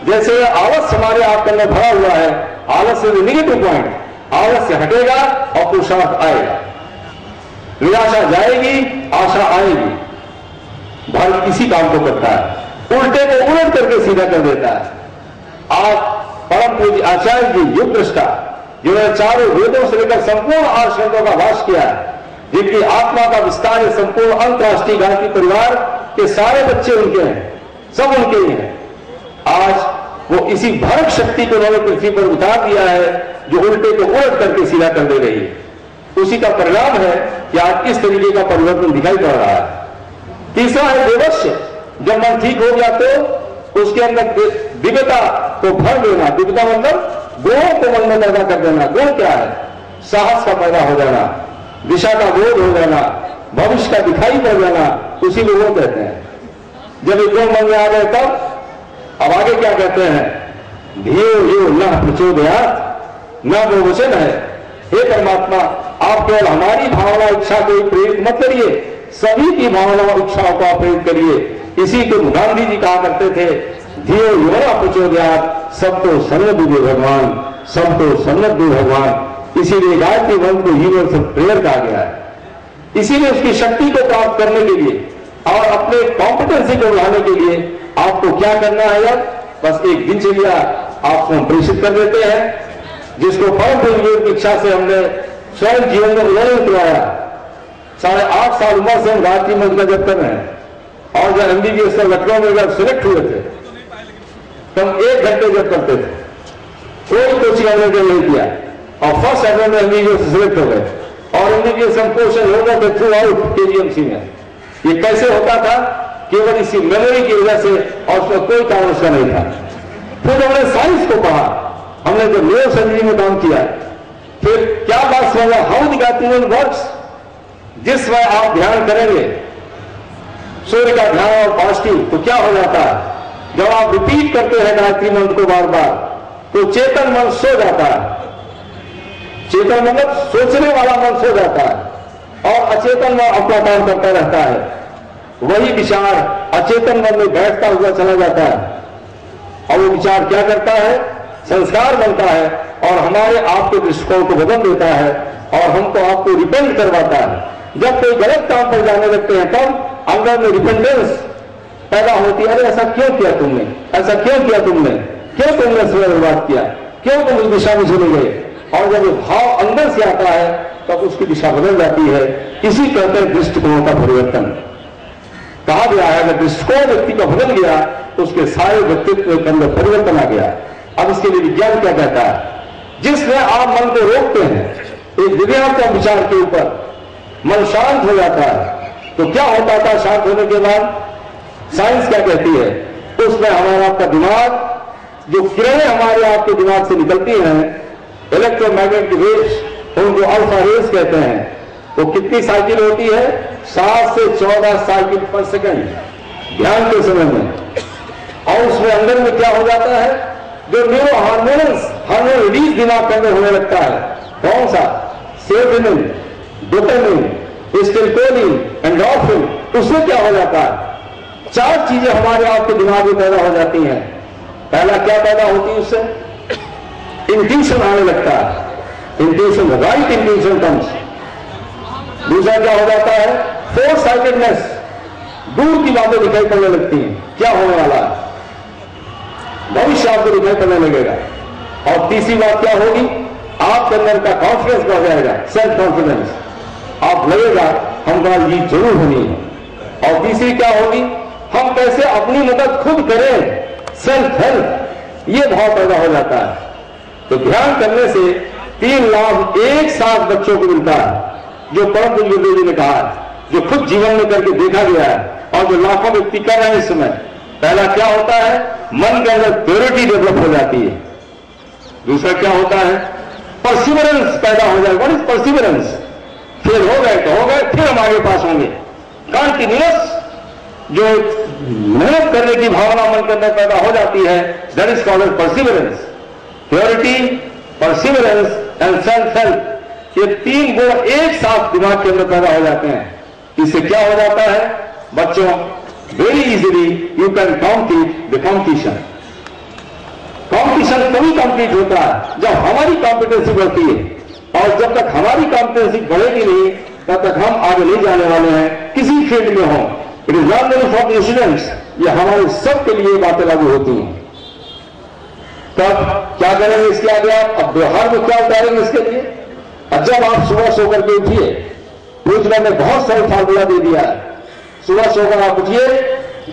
जैसे आलस हमारे आपके अंदर भरा हुआ है, आलस से निगेटिव पॉइंट, आलस से हटेगा और पुरुषार्थ आएगा। निराशा जाएगी, आशा आएगी। भारत इसी काम को करता है, उल्टे को उलट करके सीधा कर देता है। आज परम पूज्य आचार्य जी युग दृष्टा, जिन्होंने चारों वेदों से लेकर संपूर्ण आर्षों का वास किया है, जिनकी आत्मा का विस्तार है संपूर्ण अंतरराष्ट्रीय गांधी परिवार के सारे बच्चे उनके हैं, सब उनके ही हैं। आज वो इसी भरक शक्ति को उन्होंने पृथ्वी पर उतार दिया है, जो उल्टे को उलट करके सीधा कर दे रही है। उसी का परिणाम है कि आज इस तरीके का परिवर्तन दिखाई पड़ रहा है। तीसरा है देवस्य। जब मन ठीक हो गया तो उसके अंदर दिव्यता को भर देना। दिव्यता मतलब गुणों को मन में पैदा कर देना। गुण क्या है? साहस का पैदा हो जाना, दिशा का बोध हो जाना, भविष्य का दिखाई पड़ जाना, उसी को वो कहते हैं। जब ये गुण मन में आ गए तब अब आगे क्या कहते हैं? धियो यो न प्रचोदयात्, न वो वचन है, हे परमात्मा आप केवल हमारी भावना इच्छा को प्रेरित मत करिए, सभी की भावना इच्छाओं को आप प्रेरित करिए। इसी को गांधी जी कहा करते थे, धियो यो न प्रचोदयात्, सबको सन्नत दे भगवान, सबको सन्नत दे भगवान। इसीलिए गायत्री मंत्र को यूनिवर्सल प्रेयर कहा गया है। इसीलिए उसकी शक्ति को प्राप्त करने के लिए और अपने कॉम्पिटेंसी को बढ़ाने के लिए आपको क्या करना है? यार बस एक दिनचर्या आपको हम प्रेषित कर देते हैं, जिसको परम पूज्य की इच्छा से हमने स्वयं जीवन में उन्होंने करवाया। 8.5 साल उम्र से हम गायत्री मंत्र का जप कर रहे हैं, और जब एमबीबीएस में लखनऊ में जब सिलेक्ट हुए थे तो हम 1 घंटे जप करते थे, कोई कोचिंग हमने नहीं किया, और फर्स्ट अटेम्प्ट में एमबीबीएस सिलेक्ट हो गए। और एमबीबीएस हम क्वेश्चन हो गए थे थ्रू आउट केजीएमसी में। ये कैसे होता था? केवल इसी मेमोरी की वजह से, और उसमें कोई कारण उसका नहीं था। फिर हमने साइंस को पढ़ा, हमने जब न्यूरो सर्जरी में काम किया, फिर क्या बात समझा? हाउ द गायत्री मंत्र वर्क्स। जिस समय आप ध्यान करेंगे सूर्य का ध्यान और पॉजिटिव, तो क्या हो जाता है? जब आप रिपीट करते हैं गायत्री मंत्र को बार बार, तो चेतन मन सो जाता है। चेतन मतलब सोचने वाला मन सो जाता है, और अचेतन मन अपना काम करता रहता है। वही विचार अचेतन मन में बैठता हुआ चला जाता है, और वो विचार क्या करता है? संस्कार बनता है, और हमारे आपके दृष्टिकोण को बदल देता है, और हमको आपको रिपेंट करवाता है। जब कोई गलत काम पर जाने लगते हैं तब अंदर में रिपेंटेंस पैदा होती है। अरे ऐसा क्यों किया तुमने, ऐसा क्यों किया तुमने, क्यों तुमने समय बर्बाद किया, क्यों तुम उस दिशा में चले गए? और जब ये भाव अंदर से आता है तब उसकी दिशा बदल जाती है। इसी कहते हैं दृष्टिकोण का परिवर्तन। कहा गया है अगर दृष्टिकोण व्यक्ति का बदल गया तो उसके सारे व्यक्तित्व के अंदर परिवर्तन आ गया। अब इसके लिए विज्ञान क्या कहता है? जिसमें आप मन को रोकते हैं एक दिव्यांग विचार के ऊपर, मन शांत हो जाता है। तो क्या होता था शांत होने के बाद? साइंस क्या कहती है? उसमें हमारा आपका दिमाग, जो किरणें हमारे आपके दिमाग से निकलती हैं, इलेक्ट्रोमैग्नेटिक रेस, उनको अल्फा रेस कहते हैं। वो कितनी साइकिल होती है? 7 से 14 साइकिल पर सेकंड ध्यान के समय में। और उसमें अंदर में क्या हो जाता है? जो न्यूरो हार्मोन रिलीज दिमाग के अंदर होने लगता है। कौन सा? Serotonin, dopamine, acetylcholine, endorphin. उसमें क्या हो जाता है? 4 चीजें हमारे आपके दिमाग में पैदा हो जाती हैं। पहला क्या पैदा होती है? उससे इंट्यूशन आने लगता है। Intuition, right intuition comes. दूसरा क्या हो जाता है? फोर साइटेडनेस, दूर की बातें दिखाई पड़ने लगती हैं। क्या होने वाला है? भविष्य आपको दिखाई पड़ने लगेगा। और तीसरी बात क्या होगी? आपके अंदर का कॉन्फिडेंस बढ़ जाएगा, सेल्फ कॉन्फिडेंस। आप लगेगा हमको जीत जरूर होनी है। और तीसरी क्या होगी? हम कैसे अपनी मदद खुद करें, सेल्फ हेल्प, ये भाव पैदा हो जाता है। तो ध्यान करने से 3 लाभ एक साथ बच्चों को मिलता है, जो परम पूज्य गुरुदेव जी ने कहा है, जो खुद जीवन में करके देखा गया है, और जो लाखों व्यक्ति कर रहे हैं इस समय। पहला क्या होता है? मन के अंदर प्योरिटी डेवलप हो जाती है। दूसरा क्या होता है? परसिवरेंस पैदा हो जाएगा। What is perseverance? फेल हो गए तो हो गए, फिर हम आगे पास होंगे। कंटिन्यूअस जो मेहनत करने की भावना मन के अंदर पैदा हो जाती है, that is called perseverance. Purity, perseverance and self help, ये 3 गुण एक साथ दिमाग के अंदर पैदा हो जाते हैं। इससे क्या हो जाता है? बच्चों, very easily you can count the competition. Mission तभी कंप्लीट होता है जब हमारी कॉम्पिटेंसी बढ़ती है, और जब तक हमारी कॉम्पिटेंसी बढ़ेगी नहीं तब तक हम आगे नहीं जाने वाले हैं किसी फील्ड में हो। It is not only for the students, ये हमारे सबके लिए बातें लागू होती हैं। तब क्या करेंगे इसके आगे आप? अब व्यवहार में क्या उतारेंगे इसके लिए? अब जब आप सुबह सो करके उठिए, पूजना ने बहुत सारे फार्मूला दे दिया है। सुबह सोकर आप उठिए,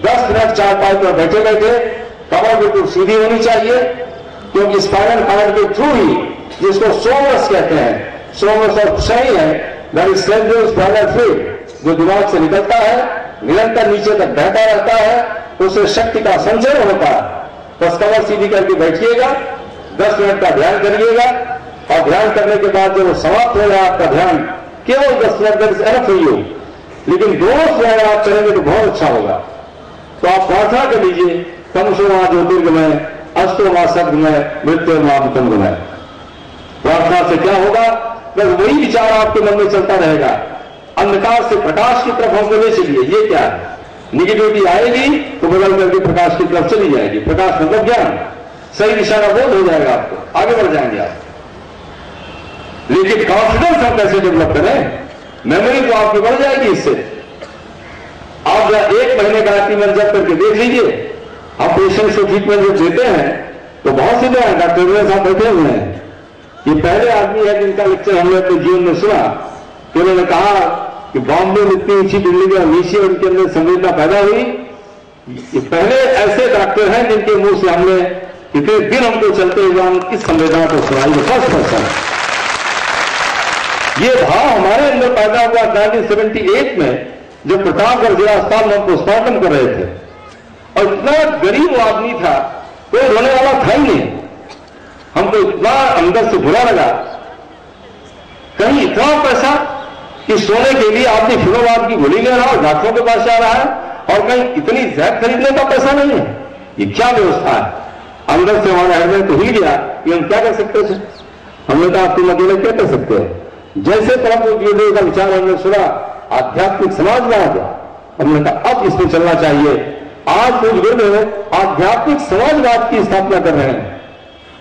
10 मिनट चारपाई पर बैठे बैठे कमर बिल्कुल सीधी होनी चाहिए, क्योंकि स्पाइनल कॉर्ड के थ्रू ही, जिसको सोमस कहते हैं, सोमस और सही है, दैट इज स्पाइनल फ्लूइड, जो दिमाग से निकलता है, निरंतर नीचे तक बहता रहता है, उससे शक्ति का संचरण होता है। बस कमर सीधी करके बैठिएगा, 10 मिनट का ध्यान करिएगा, और ध्यान करने के बाद जब वो समाप्त हो जाए आपका ध्यान, केवल 10 minute that is enough for you, लेकिन दोनों से अगर आप करेंगे तो बहुत अच्छा होगा। तो आप प्रार्थना कर लीजिए, तमसो मां ज्योतिर्गमय अस्तो मां सद्गमय मृत्युर्मामृतंगमय। प्रार्थना से क्या होगा? बस वही विचार आपके मन में चलता रहेगा, अंधकार से प्रकाश की तरफ हमको ले चलिए। ये क्या है? निगेटिविटी आएगी तो बदल करके प्रकाश की तरफ चली जाएगी। प्रकाश मतलब ज्ञान, सही दिशा का बोध हो जाएगा, आपको आगे बढ़ जाएंगे आप। लेकिन कॉन्फिडेंस हम कैसे डेवलप करें? मेमोरी तो आपकी बढ़ जाएगी इससे। आप 1 महीने गायत्री मंत्र जप करके देख लीजिए। हम पेशेंट्स को ट्रीटमेंट जब देते हैं तो बहुत सीधे हैं, डॉक्टर साहब बैठे हुए हैं, ये पहले आदमी है जिनका लेक्चर हमने अपने जीवन में सुना कि उन्होंने कहा कि बॉम्बे में इतनी ऊंची बिल्डिंग है, नीचे उनके अंदर संवेदना पैदा हुई। ये पहले ऐसे डॉक्टर हैं जिनके मुंह से हमने इतने दिन हमको चलते हुए इस संवेदना को सुनाई। फर्स्ट पर्सन ये भाव हमारे अंदर पैदा हुआ 1978 में, जब प्रतापगढ़ जिला अस्पताल में हम पोस्टमार्टम कर रहे थे, और इतना गरीब आदमी था, कोई रोने वाला था ही नहीं। हमको इतना अंदर से बुरा लगा, कहीं इतना पैसा कि सोने के लिए आदमी फिरोवाद की गोली ले रहा है, डॉक्टरों के पास जा रहा है, और कहीं इतनी जहर खरीदने का पैसा नहीं है। ये क्या व्यवस्था है? अंदर से हमारा हृदय तो हिल गया कि हम क्या कर सकते थे। हमने कहा आप तुम अकेले क्या कर सकते हो? जैसे परम पूज्य का विचार हमने सुना, आध्यात्मिक समाजवाद, हमने कहा अब इसमें चलना चाहिए। आज पूज्य गुरुदेव आध्यात्मिक समाजवाद की स्थापना कर रहे हैं।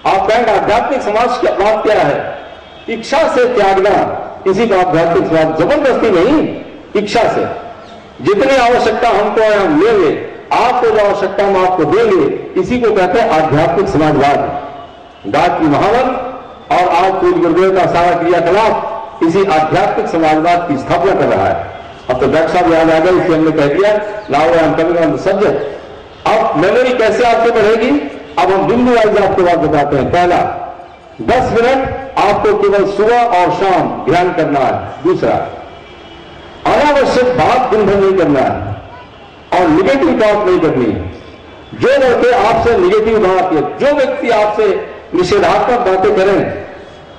आप कहेंगे आध्यात्मिक समाजवाद क्या है? इच्छा से त्यागना, इसी का आध्यात्मिक समाज। जबरदस्ती नहीं, इच्छा से। जितनी आवश्यकता हमको है हम लेंगे, आपको जो आवश्यकता हम आपको देंगे, इसी को कहते हैं आध्यात्मिक समाजवाद। गायत्री महामंत्र और आज पूज्य गुरुदेव का सारा क्रियाकलाप इसी आध्यात्मिक समाजवाद की स्थापना कर रहा है। अब तो डॉक्टर साहब याद आ गए, इसलिए हमने कह दिया now I am coming on the subject. अब मेमोरी कैसे आपको बढ़ेगी? अब हम बिंदु वाइज आपको बात बताते हैं। पहला, 10 मिनट आपको केवल सुबह और शाम ध्यान करना है। दूसरा, अनावश्यक बात दिन भर नहीं करना है, और निगेटिव बात नहीं करनी है। जो लड़के आपसे निगेटिव बात, जो व्यक्ति आपसे निषेधात्मक बातें करें,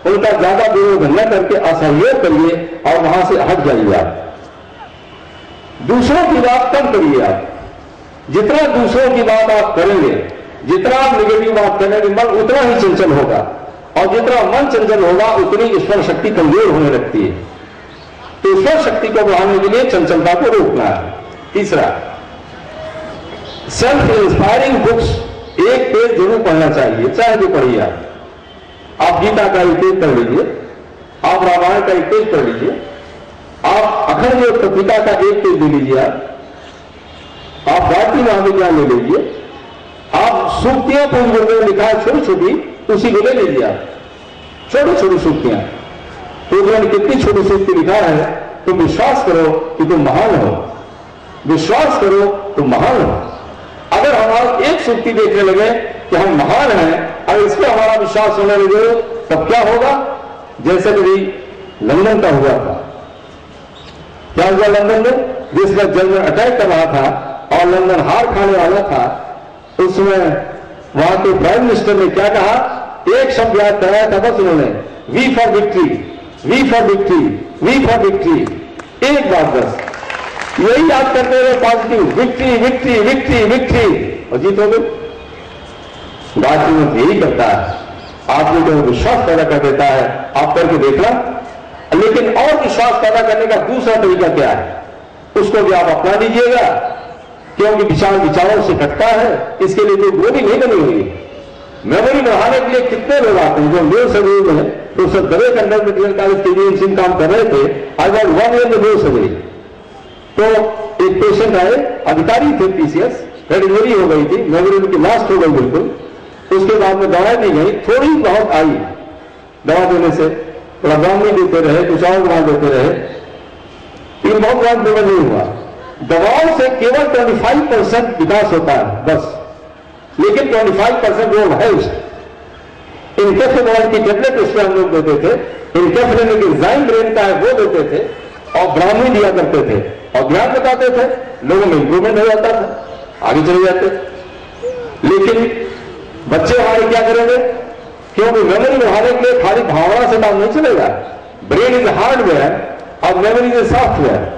उनका ज्यादा विरोध न करके असहयोग करिए और वहां से हट जाइए। आप दूसरों की बात कम करिए। आप जितना दूसरों की बात आप करेंगे, जितना आप निगेटिव बात करेंगे, मन उतना ही चंचल होगा, और जितना मन चंचल होगा उतनी ईश्वर शक्ति कमजोर होने लगती है। तो ईश्वर शक्ति को बढ़ाने के लिए चंचलता को रोकना है। तीसरा, सेल्फ इंस्पायरिंग बुक्स 1 पेज जरूर पढ़ना चाहिए, चाहे जो पढ़िए। आप गीता का 1 पेज पढ़ लीजिए, आप रामायण का 1 पेज पढ़ लीजिए, आप अखंड योग पत्रिका का 1 पेज ले लीजिए, आप गायत्री महाविज्ञान ले लीजिए, आप सूक्तियां पूज्य गुरुदेव ने लिखा है छोटी छोटी, उसी को ले लीजिए। आप छोटी छोटी सूक्तियां, पूज्य ने कितनी छोटी सूक्ति लिखा है, तुम विश्वास करो कि तुम महान हो, विश्वास करो तुम महान हो। अगर हमारा एक सूक्ति देखने लगे कि हम महान हैं और इस पर हमारा विश्वास होने लगे, तब क्या होगा? जैसे कभी लंदन का हुआ था। क्या हुआ लंदन में? जिसमें जर्मन अटैक कर रहा था और लंदन हार खाने वाला था, उसमें वहां के प्राइम मिनिस्टर ने क्या कहा? एक शब्द याद कराया था बस उन्होंने, V for victory, V for victory, V for victory. एक बात बस यही याद करते हुए positive, victory victory victory victory, और जीतोगे। गायत्री मंत्र यही करता है, आप लोगों को विश्वास पैदा कर देता है। आप करके देखना। लेकिन और विश्वास पैदा करने का दूसरा तरीका क्या है, उसको भी आप अपना लीजिएगा, क्योंकि विचार विचारों से कटता है। इसके लिए कोई गोली नहीं बनी हुई। मेमोरी बढ़ाने के लिए कितने लोग आते हैं जो न्यू सर्जरी में है। प्रोफेसर दवे कंडल मेडिकल कॉलेज के लिए इंजीनियरिंग काम कर रहे थे। आई वॉज 1 ईयर में न्यू सर्जरी। तो एक पेशेंट आए, अधिकारी थे पीसीएस, हेड इंजरी हो गई थी, मेमोरी उनकी लास्ट हो गई बिल्कुल। उसके बाद में दवा दी गई, थोड़ी बहुत आई, दवा देने से थोड़ा ब्राह्मणी देते रहे, कुछ और दवा देते रहे, लेकिन बहुत बार बेहतर नहीं हुआ। दवाओं से केवल 25% विकास होता है बस, लेकिन 25% रोग है उसका। इनकेफ्लिन की टेबलेट उसमें हम लोग देते थे, इनकेफ्लिन एक एंजाइम ब्रेन का है वो देते थे, और ब्राह्मणी दिया करते थे, और ज्ञान बताते थे, लोगों में इंप्रूवमेंट हो जाता था, आगे चले जाते। लेकिन बच्चे हमारे क्या करेंगे, क्योंकि मेमोरी बढ़ाने के लिए खाली भावना से काम नहीं चलेगा। ब्रेन इज हार्डवेयर और मेमोरी इज सॉफ्टवेयर।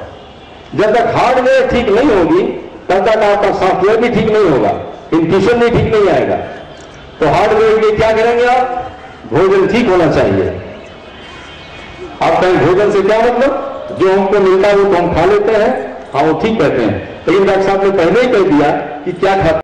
जब तक हार्डवेयर ठीक नहीं होगी तब तक आपका सॉफ्टवेयर भी ठीक नहीं होगा, इंट्यूशन भी ठीक नहीं आएगा। तो हार्डवेयर के क्या करेंगे आप, भोजन ठीक होना चाहिए। आप कहें भोजन से क्या मतलब, जो हमको मिलता है वो तो हम खा लेते हैं, हाँ वो ठीक कहते हैं, लेकिन डॉक्टर साहब ने पहले ही कह दिया कि क्या खाते